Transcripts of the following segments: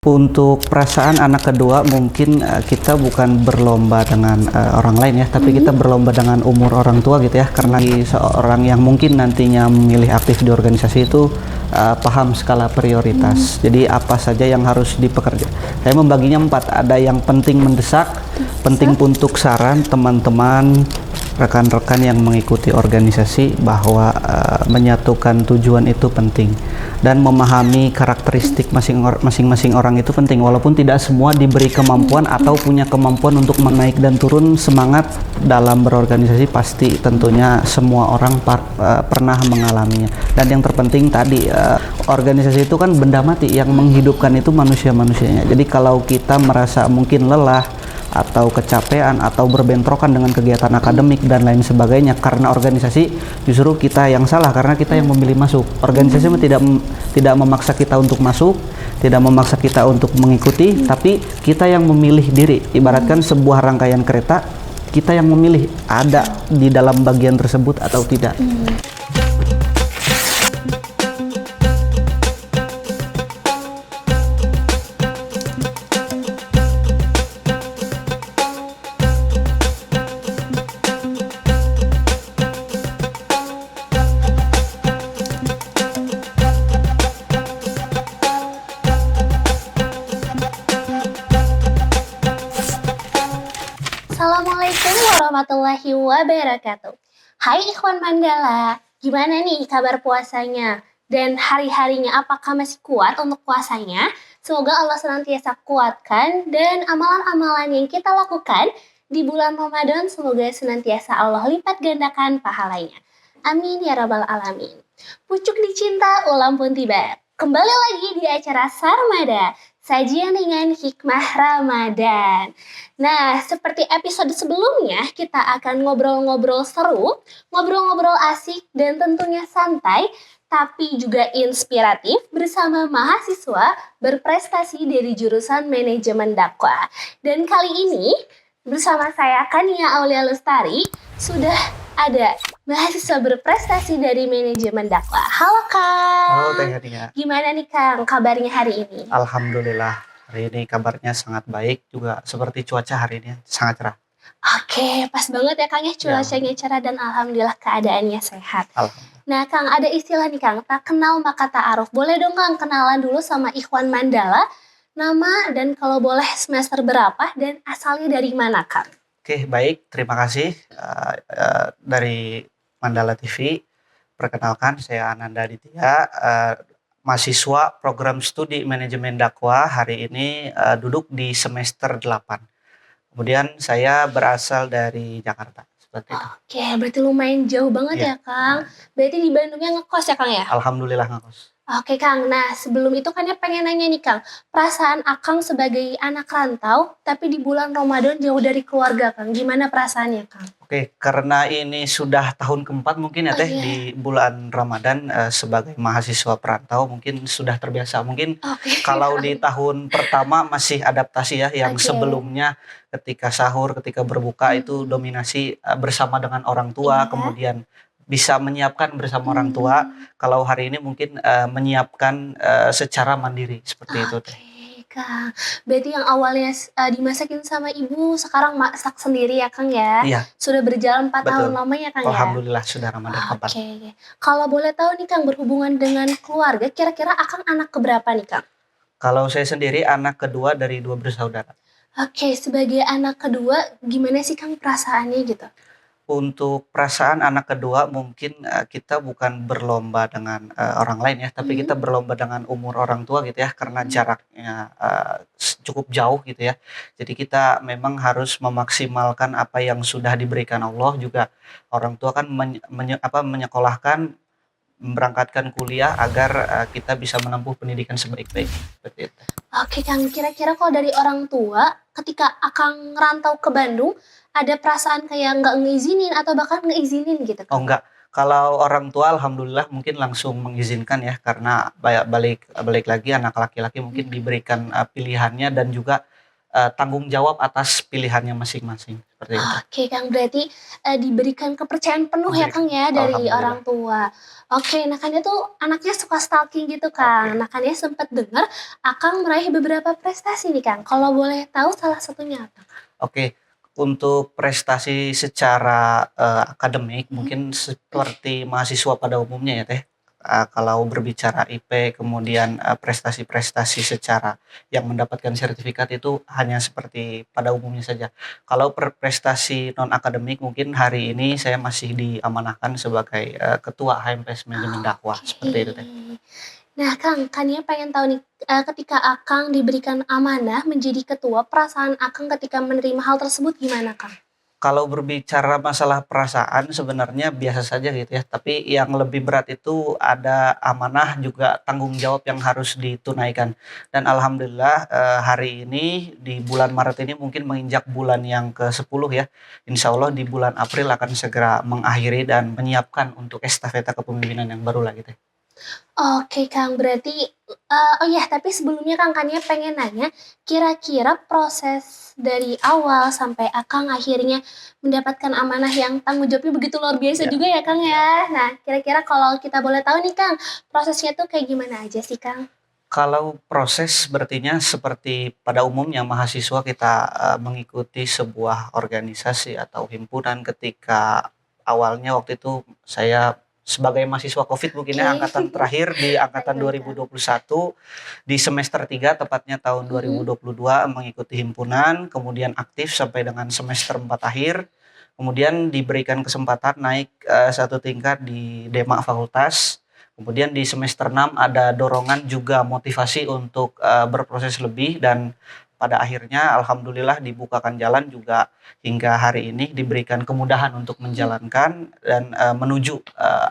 Untuk perasaan anak kedua mungkin kita bukan berlomba dengan orang lain ya, tapi kita berlomba dengan umur orang tua gitu ya. Karena seorang yang mungkin nantinya memilih aktif di organisasi itu paham skala prioritas. Jadi apa saja yang harus dipekerja. Saya membaginya 4. Ada yang penting mendesak, penting untuk saran teman-teman, rekan-rekan yang mengikuti organisasi bahwa menyatukan tujuan itu penting dan memahami karakteristik masing-masing orang itu penting, walaupun tidak semua diberi kemampuan atau punya kemampuan untuk menaik dan turun semangat dalam berorganisasi. Pasti tentunya semua orang pernah mengalaminya. Dan yang terpenting tadi, organisasi itu kan benda mati, yang menghidupkan itu manusia-manusianya. Jadi kalau kita merasa mungkin lelah atau kecapean atau berbentrokan dengan kegiatan akademik dan lain sebagainya karena organisasi, justru kita yang salah karena kita yang memilih masuk. Organisasi tidak memaksa kita untuk masuk, tidak memaksa kita untuk mengikuti, tapi kita yang memilih diri. Ibaratkan sebuah rangkaian kereta, kita yang memilih ada di dalam bagian tersebut atau tidak. Assalamualaikum warahmatullahi wabarakatuh. Hai Ikhwan Mandala, gimana nih kabar puasanya? Dan hari-harinya apakah masih kuat untuk puasanya? Semoga Allah senantiasa kuatkan dan amalan-amalan yang kita lakukan di bulan Ramadan semoga senantiasa Allah lipat gandakan pahalanya. Amin ya rabbal alamin. Pucuk dicinta ulang pun tiba. Kembali lagi di acara Sarmada, sajian dengan hikmah Ramadan. Nah, seperti episode sebelumnya, kita akan ngobrol-ngobrol seru, ngobrol-ngobrol asik, dan tentunya santai, tapi juga inspiratif bersama mahasiswa berprestasi dari jurusan manajemen dakwah. Dan kali ini, bersama saya Kania Aulia Lestari, sudah ada mahasiswa berprestasi dari manajemen dakwah. Halo Kang. Halo Teh Hania. Gimana nih Kang kabarnya hari ini? Alhamdulillah, hari ini kabarnya sangat baik, juga seperti cuaca hari ini sangat cerah. Oke, pas banget ya Kang ya, cuacanya cerah dan alhamdulillah keadaannya sehat. Alhamdulillah. Nah Kang, ada istilah nih Kang, tak kenal maka ta'aruf. Boleh dong Kang kenalan dulu sama Ikhwan Mandala, nama dan kalau boleh semester berapa dan asalnya dari mana Kang? Oke, baik, terima kasih dari Mandala TV. Perkenalkan, saya Ananda Aditya, mahasiswa program studi manajemen dakwah. Hari ini duduk di semester 8. Kemudian saya berasal dari Jakarta, seperti itu. Oke, berarti lumayan jauh banget Iya. ya Kang. Berarti di Bandungnya ngekos ya Kang ya? Alhamdulillah ngekos. Oke Kang, nah sebelum itu kan ya pengen nanya nih Kang, perasaan Akang sebagai anak rantau, tapi di bulan Ramadan jauh dari keluarga Kang, gimana perasaannya Kang? Oke, karena ini sudah tahun keempat mungkin ya Teh, iya. di bulan Ramadan sebagai mahasiswa perantau mungkin sudah terbiasa. Mungkin Oke. kalau di tahun pertama masih adaptasi ya, yang Oke. sebelumnya ketika sahur, ketika berbuka itu dominasi bersama dengan orang tua, Iya. kemudian bisa menyiapkan bersama orang tua. Kalau hari ini mungkin menyiapkan secara mandiri, seperti itu Teh. Oke Kang, berarti yang awalnya dimasakin sama ibu, sekarang masak sendiri ya Kang ya? Iya, Sudah berjalan 4 tahun betul. lamanya Kang ya? Alhamdulillah sudah Ramadan keempat. Oke, kalau boleh tahu nih Kang, berhubungan dengan keluarga, kira-kira Akang anak keberapa nih Kang? Kalau saya sendiri anak kedua dari 2 bersaudara. Oke, sebagai anak kedua, gimana sih Kang perasaannya gitu? Untuk perasaan anak kedua mungkin kita bukan berlomba dengan orang lain ya, tapi kita berlomba dengan umur orang tua gitu ya, karena jaraknya cukup jauh gitu ya. Jadi kita memang harus memaksimalkan apa yang sudah diberikan Allah. Juga orang tua kan menyekolahkan, memberangkatkan kuliah agar kita bisa menempuh pendidikan sebaik-baiknya, seperti itu. Oke Kang, kira-kira kalau dari orang tua, ketika Akang ngerantau ke Bandung, ada perasaan kayak nggak ngeizinin atau bahkan ngeizinin gitu Oh Kang? enggak, kalau orang tua alhamdulillah mungkin langsung mengizinkan ya, karena balik lagi anak laki-laki mungkin diberikan pilihannya dan juga tanggung jawab atas pilihannya masing-masing, seperti itu. Oke Kang, berarti, diberikan kepercayaan penuh ya Kang ya dari Alhamdulillah. orang tua. Oke, nah Kangnya tuh anaknya suka stalking gitu Kang. Oke. Nah Kangnya sempet dengar Akang meraih beberapa prestasi nih Kang. Kalau boleh tahu salah satunya apa? Oke, untuk prestasi secara, akademik Mhm. mungkin seperti mahasiswa pada umumnya ya Teh, kalau berbicara IP kemudian, prestasi-prestasi secara yang mendapatkan sertifikat itu hanya seperti pada umumnya saja. Kalau prestasi non akademik mungkin hari ini saya masih diamanahkan sebagai, ketua HMPS Manajemen Dakwah, seperti itu Teh. Oke. Nah Kang, Kania pengen tahu nih, ketika Akang diberikan amanah menjadi ketua, perasaan Akang ketika menerima hal tersebut gimana Kang? Kalau berbicara masalah perasaan sebenarnya biasa saja gitu ya, tapi yang lebih berat itu ada amanah juga tanggung jawab yang harus ditunaikan. Dan alhamdulillah, hari ini di bulan Maret ini mungkin menginjak bulan yang ke-10 ya. Insya Allah di bulan April akan segera mengakhiri dan menyiapkan untuk estafeta kepemimpinan yang baru lagi teh. Oke Kang, berarti oh iya, tapi sebelumnya Kang Kania pengen nanya, kira-kira proses dari awal sampai Akang akhirnya mendapatkan amanah yang tanggung jawabnya begitu luar biasa Ya. juga ya Kang ya. Nah, kira-kira kalau kita boleh tahu nih Kang, prosesnya tuh kayak gimana aja sih Kang? Kalau proses berartinya seperti pada umumnya mahasiswa kita, mengikuti sebuah organisasi atau himpunan ketika awalnya waktu itu saya sebagai mahasiswa Covid mungkin ya Oke. angkatan terakhir di angkatan Aduh Kang. 2021 di semester 3 tepatnya tahun Mhm. 2022 mengikuti himpunan, kemudian aktif sampai dengan semester 4 akhir, kemudian diberikan kesempatan naik, 1 tingkat di Dema fakultas. Kemudian di semester 6 ada dorongan juga motivasi untuk, berproses lebih dan pada akhirnya alhamdulillah dibukakan jalan juga hingga hari ini diberikan kemudahan untuk Mhm. menjalankan dan, menuju,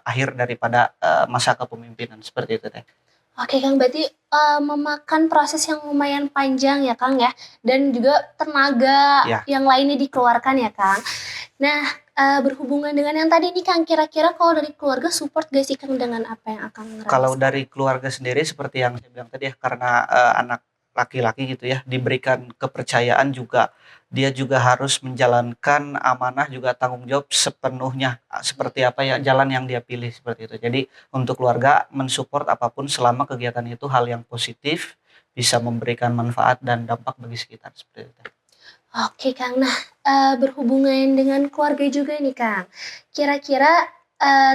akhir daripada, masa kepemimpinan, seperti itu Teh. Oke Kang, berarti, memakan proses yang lumayan panjang ya Kang ya, dan juga tenaga Ya, yang lainnya dikeluarkan ya Kang. Nah, berhubungan dengan yang tadi nih Kang, kira-kira kalau dari keluarga support gak sih Kang dengan apa yang Akang kalau rasakan? dari keluarga sendiri seperti yang saya bilang tadi ya, karena, anak laki-laki gitu ya, diberikan kepercayaan juga, dia juga harus menjalankan amanah juga tanggung jawab sepenuhnya, seperti apa ya, jalan yang dia pilih, seperti itu. Jadi untuk keluarga mensupport apapun selama kegiatan itu hal yang positif, bisa memberikan manfaat dan dampak bagi sekitar, seperti itu. Oke Kang, nah, berhubungan dengan keluarga juga nih Kang, kira-kira,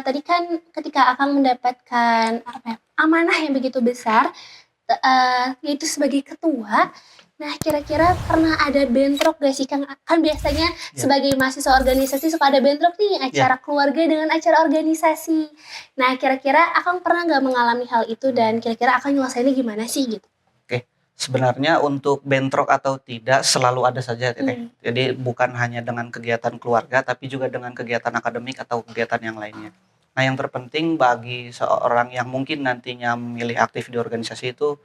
tadi kan ketika Akang mendapatkan apa ya, amanah yang begitu besar, yaitu sebagai ketua, nah kira-kira pernah ada bentrok gak sih Kang? Kan biasanya Ya, sebagai mahasiswa organisasi suka ada bentrok nih, ya. acara keluarga dengan acara organisasi. Nah kira-kira Akang pernah nggak mengalami hal itu dan kira-kira Akang nyelesainnya gimana sih gitu? Oke, sebenarnya untuk bentrok atau tidak selalu ada saja Teteh. Mmm. Jadi bukan hanya dengan kegiatan keluarga, tapi juga dengan kegiatan akademik atau kegiatan yang lainnya. Nah, yang terpenting bagi seorang yang mungkin nantinya memilih aktif di organisasi itu,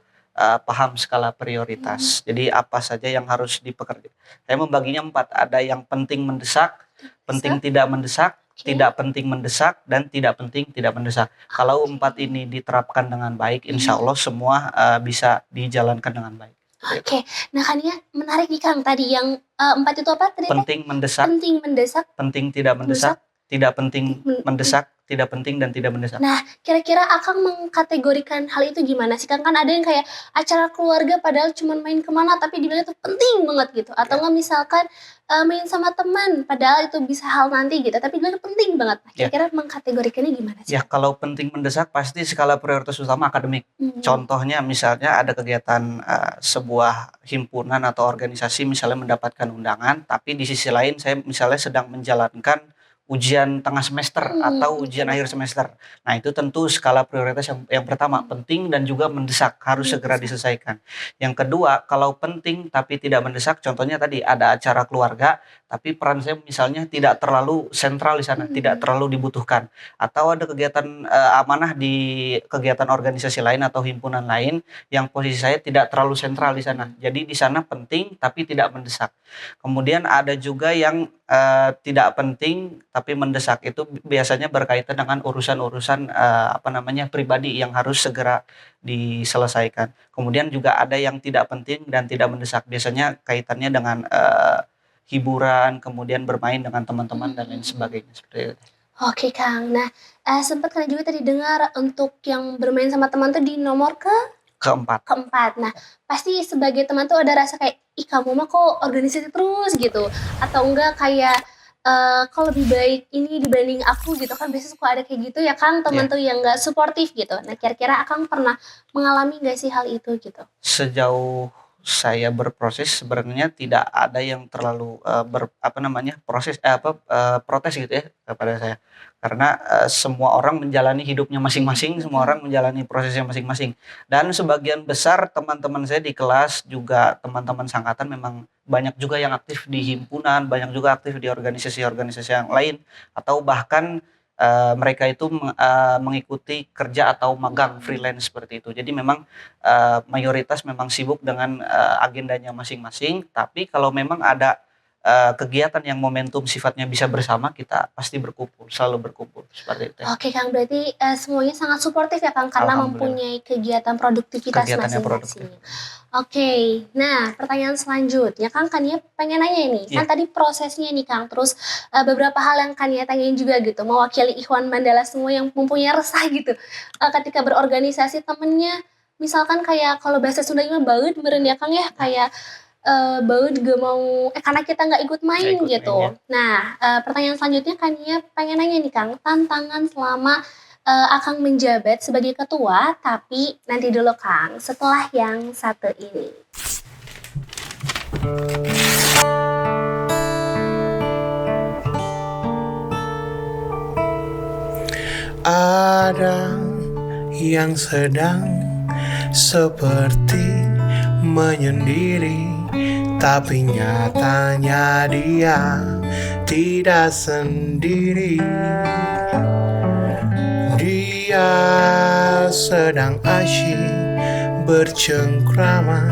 paham skala Mmm. prioritas. Jadi apa saja yang harus saya membaginya 4, ada yang penting mendesak, Bisa? penting tidak mendesak, Oke. tidak penting mendesak, dan tidak penting tidak mendesak. Kalau 4 ini diterapkan dengan baik, insya Mhm. Allah semua, bisa dijalankan dengan baik, seperti itu. Oke. Nah kan ya menarik nih Kang tadi yang, 4 itu apa tadi Teh? Penting mendesak, Penting mendesak, penting tidak mendesak, mendesak, tidak penting men mendesak, tidak penting dan tidak mendesak. Nah, kira-kira Akang mengkategorikan hal itu gimana sih, Kang? Kan ada yang kayak acara keluarga padahal cuman main kemana tapi dibilang itu penting banget gitu, atau Ya, enggak misalkan, main sama teman padahal itu bisa hal nanti gitu, tapi dibilang penting banget. Nah, ya, kira-kira mengkategorikannya gimana sih, ya, Kang? kalau penting mendesak pasti skala prioritas utama akademik. Mhm. Contohnya misalnya ada kegiatan, sebuah himpunan atau organisasi misalnya mendapatkan undangan, tapi di sisi lain saya misalnya sedang menjalankan ujian tengah semester atau Oke, ujian akhir betul. semester. Nah, itu tentu skala prioritas yang pertama, Mhm. penting dan juga mendesak, harus segera Mendesak. diselesaikan. Yang kedua, kalau penting tapi tidak mendesak, contohnya tadi ada acara keluarga, tapi peran saya misalnya tidak terlalu sentral di sana, tidak Mhm. terlalu dibutuhkan. Atau ada kegiatan, amanah di kegiatan organisasi lain atau himpunan lain yang posisi saya tidak terlalu sentral di sana. Mhm. Jadi di sana penting tapi tidak mendesak. Kemudian ada juga yang, tidak penting tapi mendesak itu biasanya berkaitan dengan urusan-urusan, pribadi yang harus segera diselesaikan. Kemudian juga ada yang tidak penting dan tidak mendesak, biasanya kaitannya dengan, hiburan, kemudian bermain dengan teman-teman dan lain sebagainya, seperti itu. Oke, Kang. Nah, sempat Kang juga tadi dengar untuk yang bermain sama teman tuh di nomor Keempat. keempat. Nah, pasti sebagai teman tuh ada rasa kayak, "Ih, kamu mah kok organisasi terus?" gitu. Atau enggak kayak, "Kok lebih baik ini dibanding aku?" gitu kan biasanya suka ada kayak gitu ya Kang, teman Iya. tuh yang nggak suportif gitu. Nah, kira-kira Akang pernah mengalami nggak sih hal itu gitu? Sejauh saya berproses sebenarnya tidak ada yang terlalu, protes gitu ya kepada saya. Karena, semua orang menjalani hidupnya masing-masing, semua orang menjalani prosesnya masing-masing. Dan sebagian besar teman-teman saya di kelas, juga teman-teman sangkatan memang banyak juga yang aktif di himpunan, banyak juga aktif di organisasi-organisasi yang lain, atau bahkan, mereka itu mengikuti kerja atau magang freelance seperti itu. Jadi memang mayoritas memang sibuk dengan, agendanya masing-masing, tapi kalau memang ada, kegiatan yang momentum sifatnya bisa bersama, kita pasti berkumpul, selalu berkumpul, seperti itu ya. Oke Kang, berarti, semuanya sangat suportif ya Kang, karena Alhamdulillah, mempunyai kegiatan produktivitas kegiatannya produktif. masing-masing. Oke, nah pertanyaan selanjutnya Kang, Kania pengen nanya nih, kan Iya, tadi prosesnya nih Kang, terus, beberapa hal yang Kania tanyain juga gitu, mewakili Ikhwan Mandala semua yang mempunyai resah gitu, ketika berorganisasi temennya, misalkan kayak kalau bahasa Sundanya mah baeud meureun ya Kang ya, kayak, baeud gak mau karena kita nggak ikut nggak main ikut main gitu. ya. Nah, pertanyaan selanjutnya Kania pengen nanya nih Kang, tantangan selama, Akang menjabat sebagai ketua, tapi nanti dulu Kang, setelah yang satu ini. Ada yang sedang seperti menyendiri, tapi nyatanya dia tidak sendiri. Dia sedang asyik bercengkrama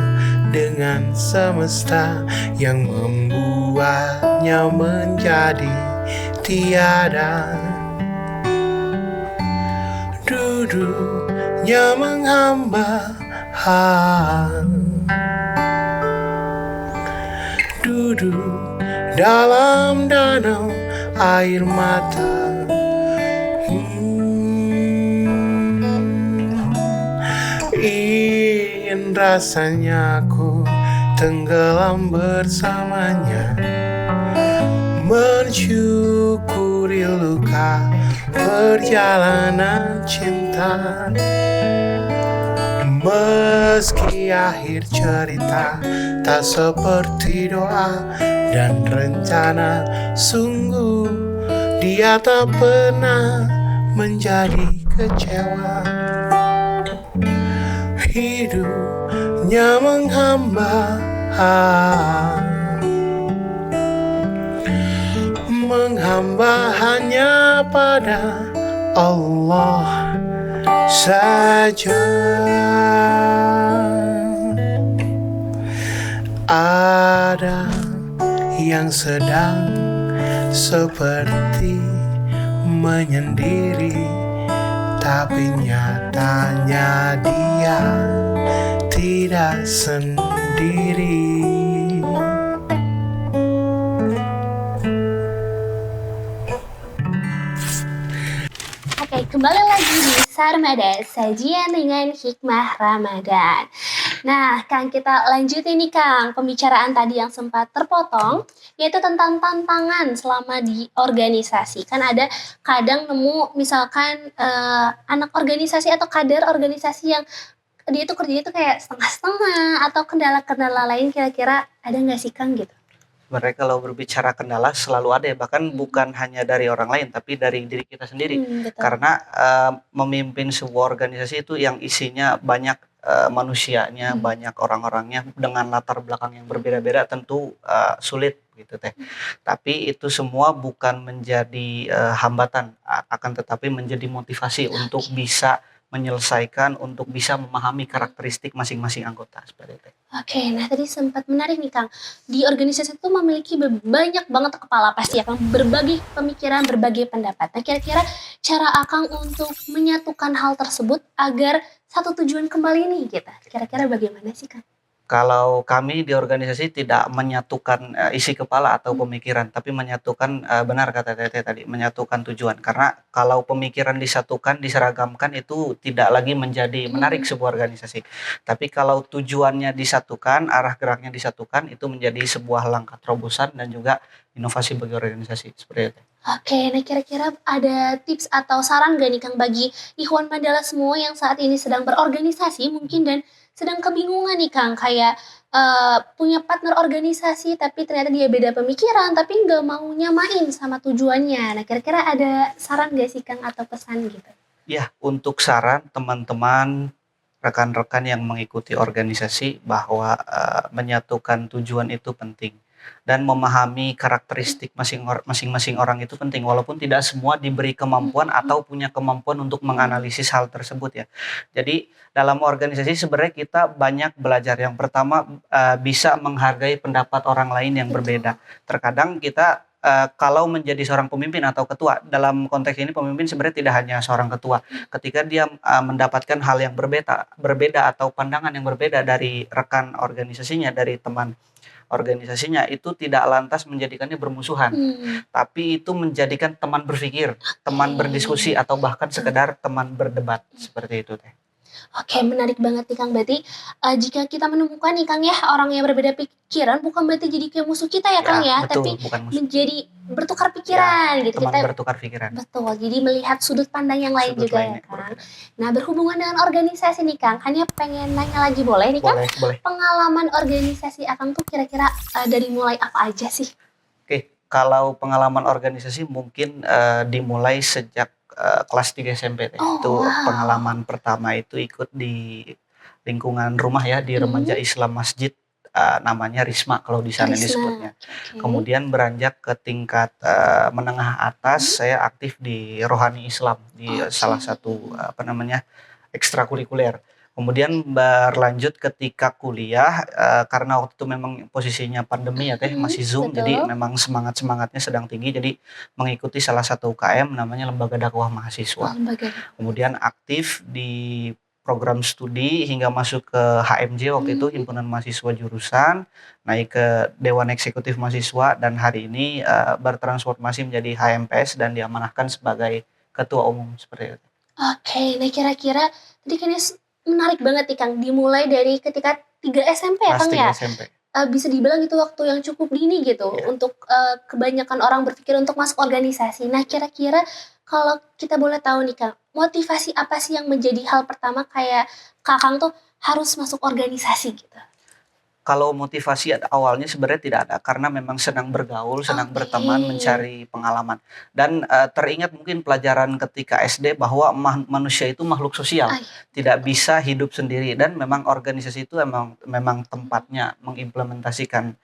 dengan semesta yang membuatnya menjadi tiada. Duduknya menghamba, duduk dalam danau air mata. Ingin rasanya ku tenggelam bersamanya, mensyukuri luka perjalanan cinta. Meski akhir cerita tak seperti doa dan rencana, sungguh dia tak pernah menjadi kecewa. Hidupnya menghamba, menghamba hanya pada Allah saja. Ada yang sedang seperti menyendiri, tapi nyatanya dia tidak sendiri. Oke, kembali lagi di Sarmada, sajian dengan hikmah Ramadan. Nah, Kang, kita lanjutin nih Kang, pembicaraan tadi yang sempat terpotong, yaitu tentang tantangan selama di organisasi. Kan ada kadang nemu misalkan anak organisasi atau kader organisasi yang dia tuh kerjanya tuh kayak setengah-setengah atau kendala-kendala lain kira-kira ada nggak sih Kang gitu? Sebenarnya kalau berbicara kendala selalu ada ya, bahkan bukan hanya dari orang lain, tapi dari diri kita sendiri. Betul. Karena, memimpin sebuah organisasi itu yang isinya banyak, manusianya, banyak orang-orangnya dengan latar belakang yang berbeda-beda tentu, sulit gitu Teh. Tapi itu semua bukan menjadi, hambatan, akan tetapi menjadi motivasi untuk bisa menyelesaikan, untuk bisa memahami karakteristik masing-masing anggota seperti itu. Oke, nah tadi sempat menarik nih Kang. Di organisasi itu memiliki banyak banget kepala pasti ya Kang, berbagai pemikiran, berbagai pendapat. Nah kira-kira cara Akang untuk menyatukan hal tersebut agar satu tujuan kembali nih gitu. Kira-kira bagaimana sih Kang? Kalau kami di organisasi tidak menyatukan isi kepala atau pemikiran, tapi menyatukan, benar kata Teteh tadi, menyatukan tujuan. Karena kalau pemikiran disatukan, diseragamkan itu tidak lagi menjadi menarik sebuah organisasi. Tapi kalau tujuannya disatukan, arah geraknya disatukan, itu menjadi sebuah langkah terobosan dan juga inovasi bagi organisasi seperti itu. Oke, nah kira-kira ada tips atau saran gak nih Kang bagi Ikhwan Mandala semua yang saat ini sedang berorganisasi mungkin dan sedang kebingungan nih Kang kayak punya partner organisasi tapi ternyata dia beda pemikiran tapi nggak mau nyamain sama tujuannya. Nah kira-kira ada saran gak sih Kang atau pesan gitu? Ya, untuk saran teman-teman, rekan-rekan yang mengikuti organisasi bahwa menyatukan tujuan itu penting dan memahami karakteristik masing-masing orang itu penting walaupun tidak semua diberi kemampuan atau punya kemampuan untuk menganalisis hal tersebut ya. Jadi dalam organisasi sebenarnya kita banyak belajar. Yang pertama bisa menghargai pendapat orang lain yang berbeda. Terkadang kita kalau menjadi seorang pemimpin atau ketua, dalam konteks ini pemimpin sebenarnya tidak hanya seorang ketua. Ketika dia mendapatkan hal yang berbeda atau pandangan yang berbeda dari rekan organisasinya, dari teman organisasinya, itu tidak lantas menjadikannya bermusuhan, tapi itu menjadikan teman berpikir, teman berdiskusi, atau bahkan sekedar teman berdebat seperti itu teh. Oke, menarik banget nih Kang. Berarti jika kita menemukan nih Kang ya orang yang berbeda pikiran bukan berarti jadi kayak musuh kita ya Kang ya, Betul, tapi bukan musuh. menjadi bertukar pikiran gitu. Teman Kita bertukar pikiran. betul. Jadi melihat sudut pandang yang lain Sudut juga lain ya yang Kang. berbeda. Nah, berhubungan dengan organisasi nih Kang, hanya pengen nanya lagi boleh nih Kang? Boleh. Pengalaman organisasi Akang tuh kira-kira dari mulai apa aja sih? Oke, kalau pengalaman organisasi mungkin dimulai sejak kelas 3 SMP teh. Oh, Itu wow. pengalaman pertama itu ikut di lingkungan rumah ya, di remaja Islam masjid, namanya Risma kalau di sana Risma. disebutnya. Oke. Kemudian beranjak ke tingkat menengah atas, saya aktif di Rohani Islam di salah satu ekstrakurikuler. Kemudian berlanjut ketika kuliah, karena waktu itu memang posisinya pandemi ya teh, masih Zoom, betul. jadi memang semangatnya sedang tinggi, jadi mengikuti salah satu UKM namanya Lembaga Dakwah Mahasiswa. Lembaga. Kemudian aktif di program studi hingga masuk ke HMJ waktu itu, Himpunan Mahasiswa Jurusan, naik ke Dewan Eksekutif Mahasiswa, dan hari ini bertransformasi menjadi HMPS dan diamanahkan sebagai Ketua Umum seperti itu. Oke, nah kira-kira tadi kan menarik banget nih Kang, dimulai dari ketika 3 SMP ya Kelas Kang 3 ya? SMP. Bisa dibilang itu waktu yang cukup dini gitu untuk kebanyakan orang berpikir untuk masuk organisasi. Nah kira-kira kalau kita boleh tahu nih Kang, motivasi apa sih yang menjadi hal pertama kayak Kakang tuh harus masuk organisasi gitu? Kalau motivasi awalnya sebenarnya tidak ada, karena memang senang bergaul, senang berteman, mencari pengalaman. Dan teringat mungkin pelajaran ketika SD bahwa manusia itu makhluk sosial, tidak bisa hidup sendiri, dan memang organisasi itu memang tempatnya mengimplementasikan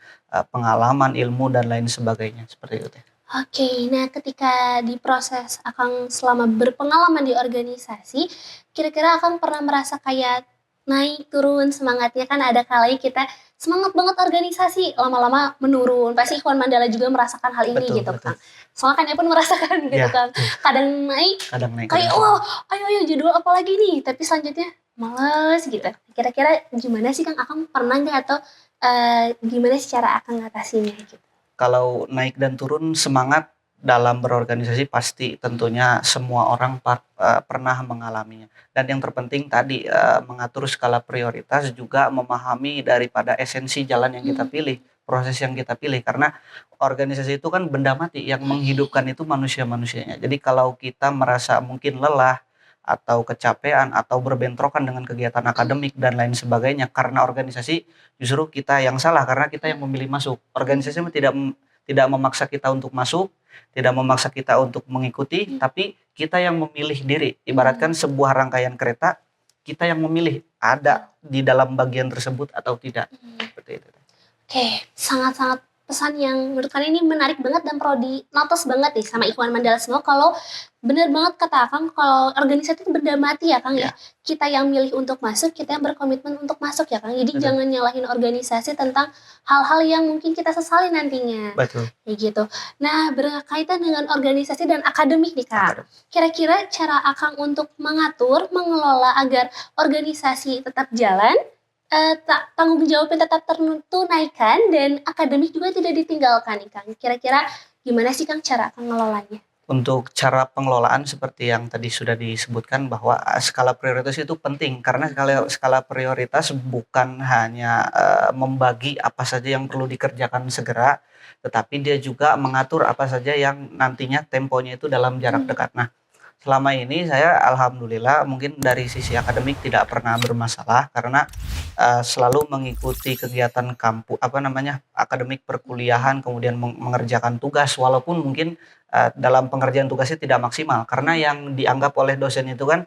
pengalaman, ilmu, dan lain sebagainya seperti itu. Oke, nah ketika di proses Akang selama berpengalaman di organisasi, kira-kira Akang pernah merasa kayak naik turun semangatnya? Kan ada kalanya kita semangat banget organisasi, lama-lama menurun. Pasti Ikhwan Mandala juga merasakan hal ini Betul, gitu betul. Kang. Soalnya kan dia pun merasakan gitu Ya, Kang. Kadang naik, kadang naik, kayak kadang wah ayo jadwal apa lagi nih? Tapi selanjutnya males gitu. Kira-kira gimana sih Kang? Akang pernah nggak atau gimana sih cara Akang ngatasinnya gitu? Kalau naik dan turun semangat dalam berorganisasi pasti tentunya semua orang pernah mengalaminya. Dan yang terpenting tadi mengatur skala prioritas, juga memahami daripada esensi jalan yang kita pilih, proses yang kita pilih, karena organisasi itu kan benda mati, yang menghidupkan itu manusia-manusianya. Jadi kalau kita merasa mungkin lelah atau kecapean atau berbentrokan dengan kegiatan akademik dan lain sebagainya karena organisasi, justru kita yang salah karena kita yang memilih masuk. Organisasi tidak memaksa kita untuk masuk, tidak memaksa kita untuk mengikuti, tapi kita yang memilih diri. Ibaratkan sebuah rangkaian kereta, kita yang memilih ada di dalam bagian tersebut atau tidak. Seperti itu. Oke, sangat-sangat pesan yang menurut kalian ini menarik banget dan perlu di-notice banget nih sama Ikhwan Mandala semua kalau bener banget kata Akang kalau organisasi itu benda mati ya Kang ya. Ya, Kita yang milih untuk masuk, kita yang berkomitmen untuk masuk ya Kang. Jadi betul. jangan nyalahin organisasi tentang hal-hal yang mungkin kita sesali nantinya. Betul. Kayak gitu. Nah, berkaitan dengan organisasi dan akademik nih Kang. Akademik. Kira-kira cara Akang untuk mengatur, mengelola agar organisasi tetap jalan, tanggung jawabnya tetap tertunaikan dan akademik juga tidak ditinggalkan nih Kang. Kira-kira gimana sih Kang cara Akang ngelolanya? Untuk cara pengelolaan seperti yang tadi sudah disebutkan bahwa skala prioritas itu penting karena skala prioritas bukan hanya membagi apa saja yang perlu dikerjakan segera, tetapi dia juga mengatur apa saja yang nantinya temponya itu dalam jarak dekat. Nah, selama ini saya alhamdulillah mungkin dari sisi akademik tidak pernah bermasalah karena selalu mengikuti kegiatan akademik perkuliahan, kemudian mengerjakan tugas walaupun mungkin dalam pengerjaan tugasnya tidak maksimal karena yang dianggap oleh dosen itu kan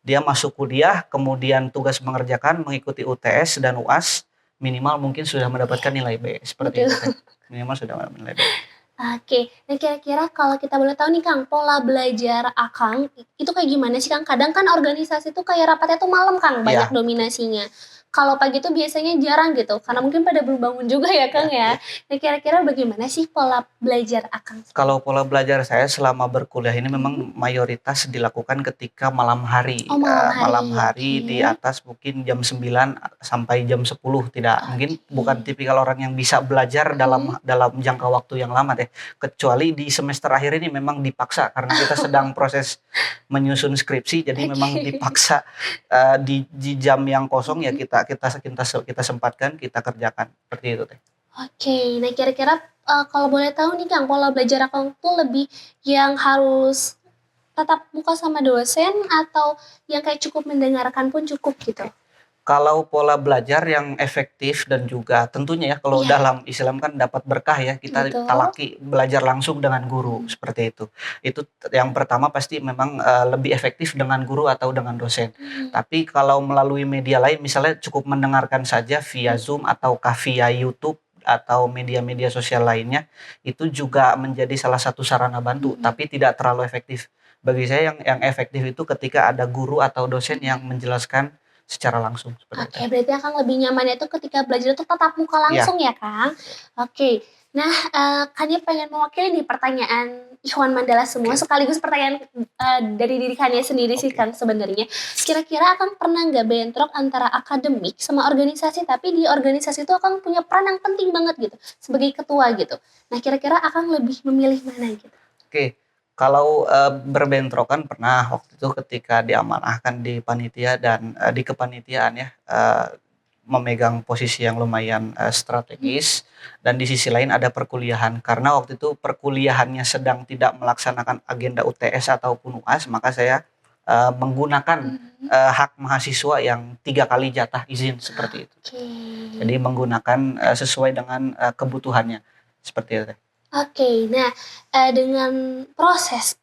dia masuk kuliah kemudian tugas mengerjakan mengikuti UTS dan UAS minimal mungkin sudah mendapatkan nilai B seperti itu Betul. minimal sudah mendapatkan nilai B. Oke, nah kira-kira kalau kita boleh tahu nih Kang, pola belajar Akang itu kayak gimana sih Kang? Kadang kan organisasi tuh kayak rapatnya tuh malam Kang, banyak Ya, dominasinya. Kalau pagi tuh biasanya jarang gitu, karena mungkin pada belum bangun juga ya Kang ya. ya. Nah kira-kira bagaimana sih pola belajar Akang? Kalau pola belajar saya selama berkuliah ini memang mayoritas dilakukan ketika malam hari. Oh malam Malam hari, hari di oke. atas mungkin jam 9 sampai jam 10 tidak. Mungkin bukan Oke. tipikal orang yang bisa belajar dalam dalam jangka waktu yang lama deh. Kecuali di semester akhir ini memang dipaksa karena kita sedang proses menyusun skripsi jadi memang Oke. dipaksa di jam yang kosong ya kita sempatkan kita kerjakan seperti itu teh. Oke, nah kira-kira kalau boleh tahu nih Kang, pola belajar Akang tuh lebih yang harus tatap muka sama dosen atau yang kayak cukup mendengarkan pun cukup gitu? Kalau pola belajar yang efektif dan juga tentunya ya kalau Iya, dalam Islam kan dapat berkah ya kita betul. talaki belajar langsung dengan guru seperti itu. Itu yang pertama pasti memang lebih efektif dengan guru atau dengan dosen. Mmm, Tapi kalau melalui media lain misalnya cukup mendengarkan saja via mhm, Zoom ataukah via YouTube atau media-media sosial lainnya itu juga menjadi salah satu sarana bantu mhm, tapi tidak terlalu efektif. Bagi saya yang efektif itu ketika ada guru atau dosen mhm. yang menjelaskan secara langsung seperti itu. Oke, berarti Akang lebih nyamannya itu ketika belajar tuh tatap muka Iya, langsung ya, Kang? Oke. Nah, Kanya pengen mewakili nih pertanyaan Ikhwan Mandala semua oke sekaligus pertanyaan, dari diri Kanya sendiri sih, oke. Kang, sebenarnya. Kira-kira Akang pernah nggak bentrok antara akademik sama organisasi, tapi di organisasi itu Akang punya peran yang penting banget gitu, sebagai ketua gitu. Nah, kira-kira Akang lebih memilih mana gitu? Oke, kalau, berbentrokan pernah waktu itu ketika diamanahkan di panitia dan, di kepanitiaan ya, memegang posisi yang lumayan, Mhm, strategis dan di sisi lain ada perkuliahan. Karena waktu itu perkuliahannya sedang tidak melaksanakan agenda UTS ataupun UAS, maka saya, menggunakan, mhm. hak mahasiswa yang 3 kali jatah izin seperti itu. Oke. Jadi menggunakan, sesuai dengan, kebutuhannya, seperti itu. Oke, nah, dengan proses,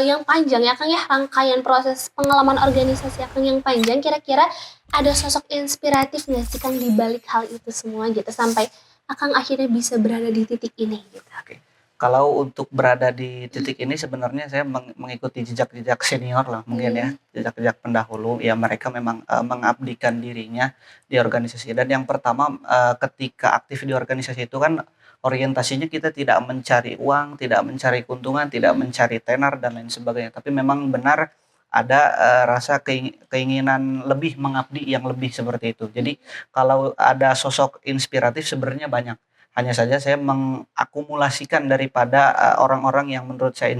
yang panjang ya, Kang, ya, rangkaian proses pengalaman organisasi Akang yang panjang, kira-kira ada sosok inspiratif nggak sih, Kang, di balik hal itu semua gitu, sampai Akang akhirnya bisa berada di titik ini gitu? Oke. Kalau untuk berada di titik ini sebenarnya saya mengikuti jejak-jejak senior lah mungkin ya, Mmm, jejak-jejak pendahulu, ya mereka memang, mengabdikan dirinya di organisasi dan yang pertama, ketika aktif di organisasi itu kan orientasinya kita tidak mencari uang, tidak mencari keuntungan, tidak mhm, mencari tenar dan lain sebagainya, tapi memang benar ada, rasa keinginan lebih mengabdi yang lebih seperti itu. Jadi mhm. kalau ada sosok inspiratif sebenarnya banyak. Hanya saja saya mengakumulasikan daripada, orang-orang yang menurut saya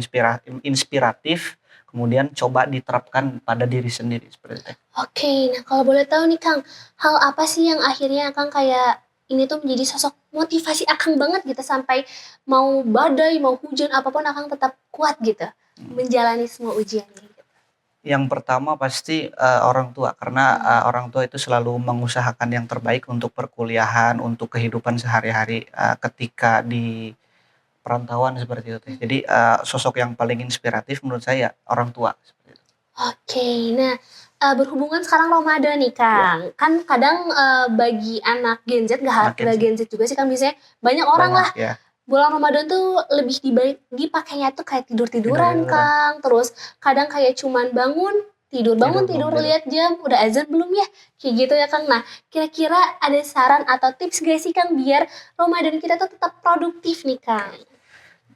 inspiratif, kemudian coba diterapkan pada diri sendiri, seperti itu. Oke, nah kalau boleh tahu nih, Kang, hal apa sih yang akhirnya Akang kayak ini tuh menjadi sosok motivasi Akang banget gitu, sampai mau badai, mau hujan, apapun Akang tetap kuat gitu, Mhm. menjalani semua ujiannya gitu? Yang pertama pasti, orang tua, karena, Mmm, orang tua itu selalu mengusahakan yang terbaik untuk perkuliahan, untuk kehidupan sehari-hari, ketika di perantauan seperti itu teh. mhm. Jadi, sosok yang paling inspiratif menurut saya orang tua, seperti itu. Oke, nah berhubungan sekarang Ramadan nih Kang. Kan kadang bagi anak Gen Z, Anak gak Gen Z. Gen Z juga sih kan biasanya banyak orang lah Banyak ya. bulan Ramadan tuh lebih dipakainya tuh kayak tidur-tiduran Tidur-tiduran. Kang. Terus kadang kayak cuman bangun tidur Tidur, lihat jam udah azan belum ya, kayak gitu ya Kang. Nah kira-kira ada saran atau tips gak sih Kang biar Ramadan kita tuh tetap produktif nih Kang?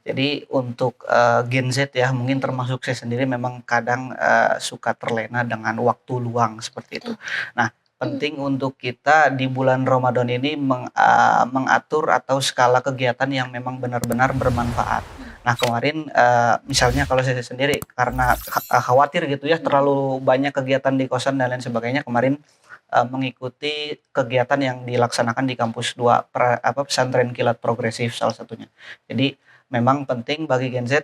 Jadi untuk Gen Z ya, mungkin termasuk saya sendiri memang kadang suka terlena dengan waktu luang seperti itu. Nah, penting untuk kita di bulan Ramadan ini mengatur atau skala kegiatan yang memang benar-benar bermanfaat. Nah, kemarin misalnya kalau saya sendiri karena khawatir gitu ya terlalu banyak kegiatan di kosan dan lain sebagainya, kemarin mengikuti kegiatan yang dilaksanakan di kampus 2 pesantren kilat progresif salah satunya. Jadi memang penting bagi Gen Z,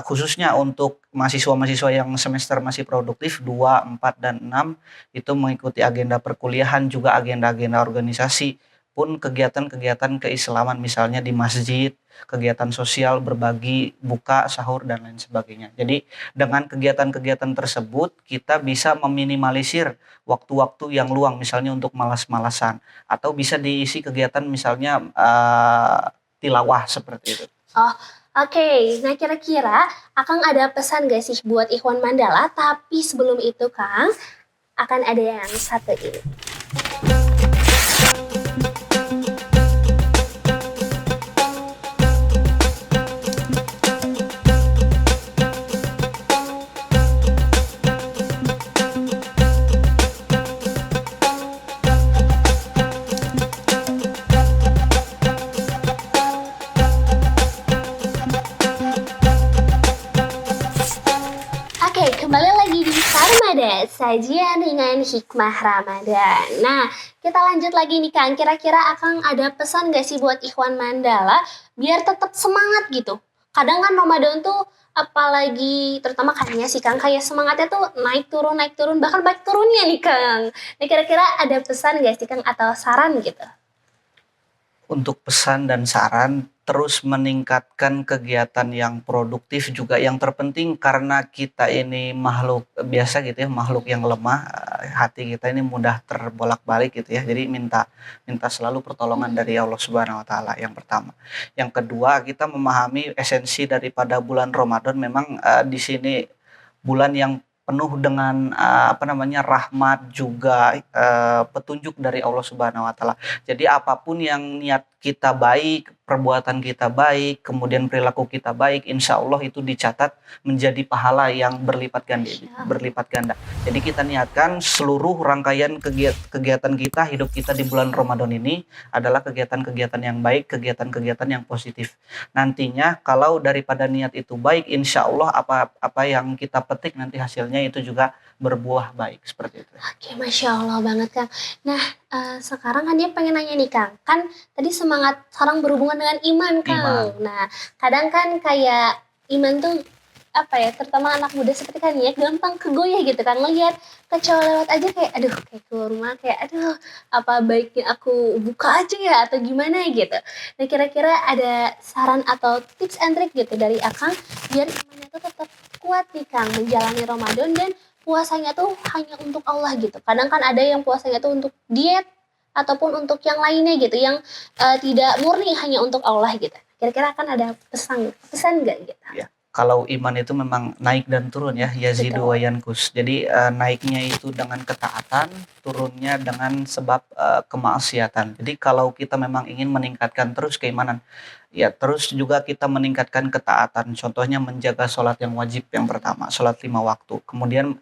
khususnya untuk mahasiswa-mahasiswa yang semester masih produktif 2, 4, dan 6 itu mengikuti agenda perkuliahan juga agenda-agenda organisasi pun kegiatan-kegiatan keislaman misalnya di masjid, kegiatan sosial berbagi, buka, sahur dan lain sebagainya. Jadi dengan kegiatan-kegiatan tersebut kita bisa meminimalisir waktu-waktu yang luang misalnya untuk malas-malasan atau bisa diisi kegiatan misalnya tilawah seperti itu. Oh, oke. Nah, kira-kira Akang ada pesan gak sih buat Ikhwan Mandala? Tapi sebelum itu, Kang, akan ada yang satu ini. Oke, kembali lagi di Sarmada, sajian dengan hikmah Ramadan. Nah, kita lanjut lagi nih Kang. Kira-kira Akang ada pesan gak sih buat Ikhwan Mandala biar tetap semangat gitu? Kadang kan Ramadan tuh apalagi terutama kayaknya sih Kang, kayak semangatnya tuh naik turun, bahkan baik turunnya nih Kang. Nah, kira-kira ada pesan gak sih Kang atau saran gitu? Untuk pesan dan saran terus meningkatkan kegiatan yang produktif juga yang terpenting karena kita ini makhluk biasa gitu ya, makhluk yang lemah, hati kita ini mudah terbolak-balik gitu ya. Jadi minta selalu pertolongan dari Allah Subhanahu wa taala yang pertama. Yang kedua, kita memahami esensi daripada bulan Ramadan memang di sini bulan yang penuh dengan rahmat juga petunjuk dari Allah Subhanahu wa taala. Jadi apapun yang niat kita baik, perbuatan kita baik, kemudian perilaku kita baik, insya Allah itu dicatat menjadi pahala yang berlipat ganda. Jadi kita niatkan seluruh rangkaian kegiatan kita, hidup kita di bulan Ramadan ini adalah kegiatan-kegiatan yang baik, kegiatan-kegiatan yang positif. Nantinya kalau daripada niat itu baik, insya Allah apa yang kita petik nanti hasilnya itu juga berbuah baik seperti itu. Oke, Masya Allah banget Kang. Nah, sekarang kan dia pengen nanya nih Kang. Kan tadi semangat sekarang berhubungan dengan iman Kang. Nah, kadang kan kayak iman tuh apa ya, terutama anak muda seperti kan ya, gampang kegoyah gitu kan. Ngelihat kecoa lewat aja kayak aduh, kayak keluar rumah kayak aduh, apa baiknya aku buka aja ya atau gimana gitu. Nah, kira-kira ada saran atau tips and trick gitu dari Akang biar imannya tuh tetap kuat nih Kang menjalani Ramadan dan puasanya tuh hanya untuk Allah gitu. Kadang kan ada yang puasanya tuh untuk diet ataupun untuk yang lainnya gitu, yang tidak murni hanya untuk Allah gitu. Kira-kira kan ada pesan nggak gitu? Ya, kalau iman itu memang naik dan turun ya, yazidu wa yankus. Jadi naiknya itu dengan ketaatan, turunnya dengan sebab kemaksiatan. Jadi kalau kita memang ingin meningkatkan terus keimanan, ya terus juga kita meningkatkan ketaatan. Contohnya menjaga sholat yang wajib yang pertama, sholat 5 waktu. Kemudian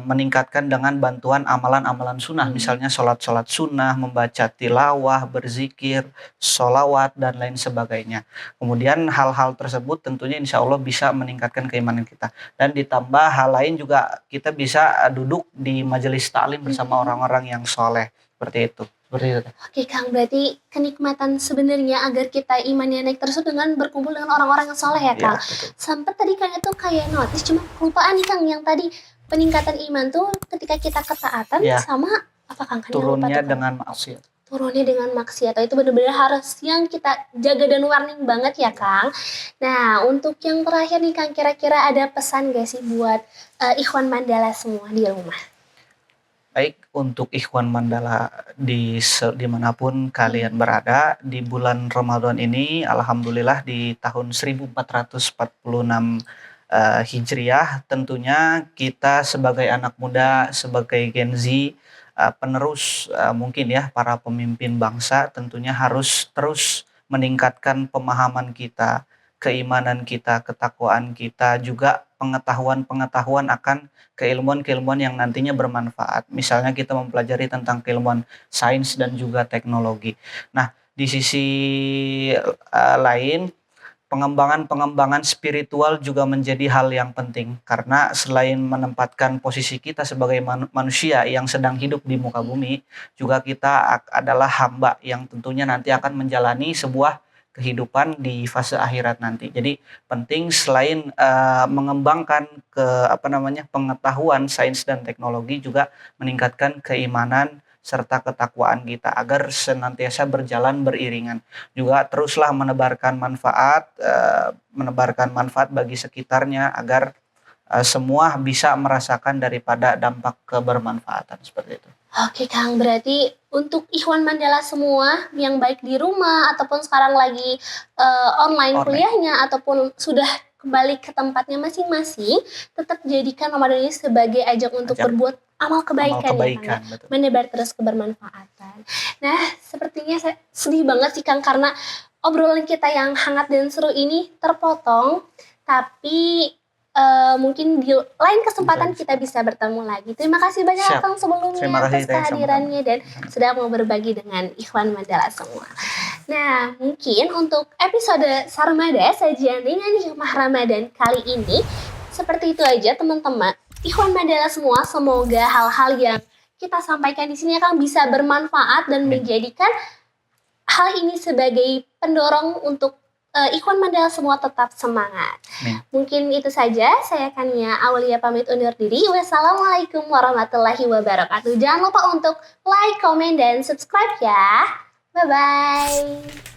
meningkatkan dengan bantuan amalan-amalan sunnah, misalnya sholat sunnah, membaca tilawah, berzikir, sholawat dan lain sebagainya. Kemudian hal-hal tersebut tentunya insya Allah bisa meningkatkan keimanan kita. Dan ditambah hal lain juga kita bisa duduk di majelis ta'lim bersama orang-orang yang soleh seperti itu. Oke Kang, berarti kenikmatan sebenarnya agar kita imannya naik terus dengan berkumpul dengan orang-orang yang soleh ya Kang. Sampai tadi Kang itu kayak notice, cuma kelupaan nih Kang yang tadi peningkatan iman tuh ketika kita ketaatan sama apa Kang? Turunnya dengan maksiat. turunnya dengan maksiat. Itu benar-benar harus yang kita jaga dan warning banget ya Kang. Nah untuk yang terakhir nih Kang, kira-kira ada pesan gak sih buat Ikhwan Mandala semua di rumah? Baik, untuk Ikhwan Mandala dimanapun kalian berada, di bulan Ramadan ini, alhamdulillah di tahun 1446 Hijriah, tentunya kita sebagai anak muda, sebagai Gen Z, penerus mungkin ya para pemimpin bangsa, tentunya harus terus meningkatkan pemahaman kita, keimanan kita, ketakwaan kita, juga pengetahuan-pengetahuan akan keilmuan-keilmuan yang nantinya bermanfaat. Misalnya kita mempelajari tentang keilmuan sains dan juga teknologi. Nah, di sisi lain, pengembangan-pengembangan spiritual juga menjadi hal yang penting, karena selain menempatkan posisi kita sebagai manusia yang sedang hidup di muka bumi, juga kita adalah hamba yang tentunya nanti akan menjalani sebuah kehidupan di fase akhirat nanti. Jadi penting selain mengembangkan pengetahuan sains dan teknologi, juga meningkatkan keimanan serta ketakwaan kita agar senantiasa berjalan beriringan. Juga teruslah menebarkan manfaat bagi sekitarnya agar semua bisa merasakan daripada dampak kebermanfaatan seperti itu. Oke Kang, berarti untuk Ikhwan Mandala semua yang baik di rumah ataupun sekarang lagi online kuliahnya ataupun sudah kembali ke tempatnya masing-masing, tetap jadikan Ramadan ini sebagai ajang untuk berbuat amal kebaikan ya Kang, menebar terus kebermanfaatan. Nah, sepertinya saya sedih banget sih Kang karena obrolan kita yang hangat dan seru ini terpotong, tapi mungkin di lain kesempatan kita bisa bertemu lagi. Terima kasih banyak Kang sebelumnya atas kehadirannya dan sudah mau berbagi dengan Ikhwan Mandala semua. Nah, mungkin untuk episode Sarmada sajian ringan Jumat Ramadan kali ini seperti itu aja teman-teman. Ikhwan Mandala semua, semoga hal-hal yang kita sampaikan di sini akan bisa bermanfaat dan menjadikan hal ini sebagai pendorong untuk Ikhwan Mandala semua tetap semangat. Mungkin itu saja, saya Kania Aulia pamit undur diri. Wassalamualaikum warahmatullahi wabarakatuh. Jangan lupa untuk like, komen, dan subscribe ya. Bye-bye.